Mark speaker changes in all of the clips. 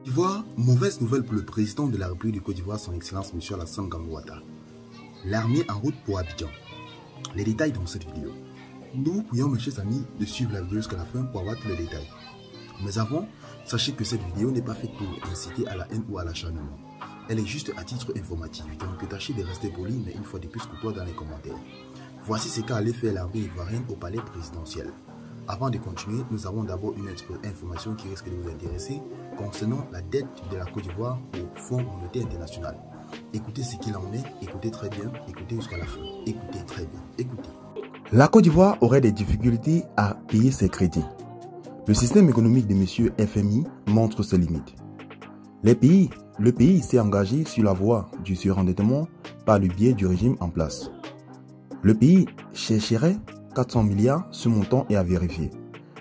Speaker 1: Côte d'Ivoire, mauvaise nouvelle pour le président de la République du Côte d'Ivoire, son Excellence M. Alassane Ouattara. L'armée en route pour Abidjan. Les détails dans cette vidéo. Nous vous prions, mes chers amis, de suivre la vidéo jusqu'à la fin pour avoir tous les détails. Mais avant, sachez que cette vidéo n'est pas faite pour inciter à la haine ou à l'acharnement. Elle est juste à titre informatif, donc tâchez de rester poli, mais une fois de plus courtois dans les commentaires. Voici ce qu'a allé faire l'armée ivoirienne au palais présidentiel. Avant de continuer, nous avons d'abord une autre information qui risque de vous intéresser concernant la dette de la Côte d'Ivoire au Fonds monétaire international. Écoutez ce qu'il en est, écoutez très bien, écoutez jusqu'à la fin. Écoutez très bien, écoutez. La Côte d'Ivoire aurait des difficultés à payer ses crédits. Le système économique de M. FMI montre ses limites. Le pays s'est engagé sur la voie du surendettement par le biais du régime en place. Le pays chercherait 400 milliards, ce montant est à vérifier.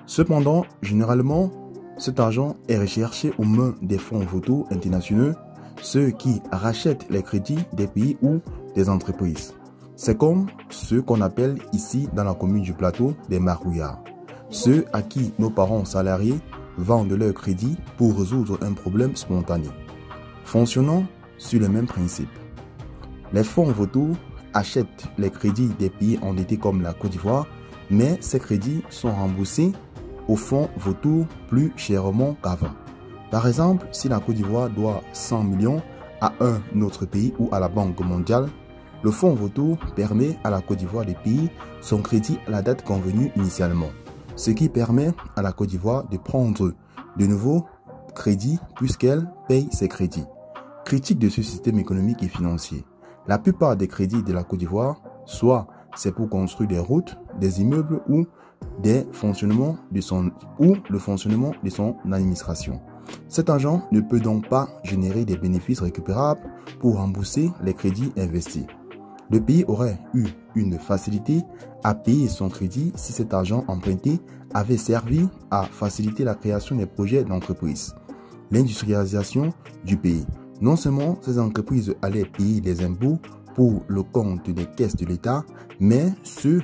Speaker 1: Cependant, généralement, cet argent est recherché aux mains des fonds vautours internationaux, ceux qui rachètent les crédits des pays ou des entreprises. C'est comme ceux qu'on appelle ici dans la commune du plateau des marrouillards. Ceux à qui nos parents salariés vendent leurs crédits pour résoudre un problème spontané. Fonctionnant sur le même principe. Les fonds vautours achètent les crédits des pays endettés comme la Côte d'Ivoire, mais ces crédits sont remboursés au fonds vautour plus chèrement qu'avant. Par exemple, si la Côte d'Ivoire doit 100 millions à un autre pays ou à la Banque mondiale, le fonds vautour permet à la Côte d'Ivoire de payer son crédit à la date convenue initialement, ce qui permet à la Côte d'Ivoire de prendre de nouveaux crédits puisqu'elle paye ses crédits. Critique de ce système économique et financier. La plupart des crédits de la Côte d'Ivoire, soit c'est pour construire des routes, des immeubles ou le fonctionnement de son administration. Cet argent ne peut donc pas générer des bénéfices récupérables pour rembourser les crédits investis. Le pays aurait eu une facilité à payer son crédit si cet argent emprunté avait servi à faciliter la création des projets d'entreprise, l'industrialisation du pays. Non seulement ces entreprises allaient payer des impôts pour le compte des caisses de l'État, mais ceux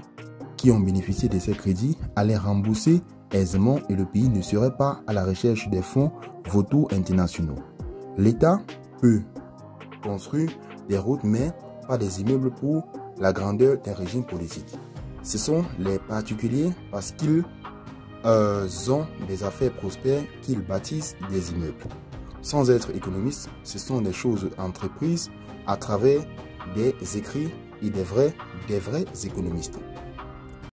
Speaker 1: qui ont bénéficié de ces crédits allaient rembourser aisément et le pays ne serait pas à la recherche des fonds vautours internationaux. L'État peut construire des routes, mais pas des immeubles pour la grandeur d'un régime politique. Ce sont les particuliers parce qu'ils ont des affaires prospères qu'ils bâtissent des immeubles. Sans être économiste, ce sont des choses entreprises à travers des écrits et des vrais économistes.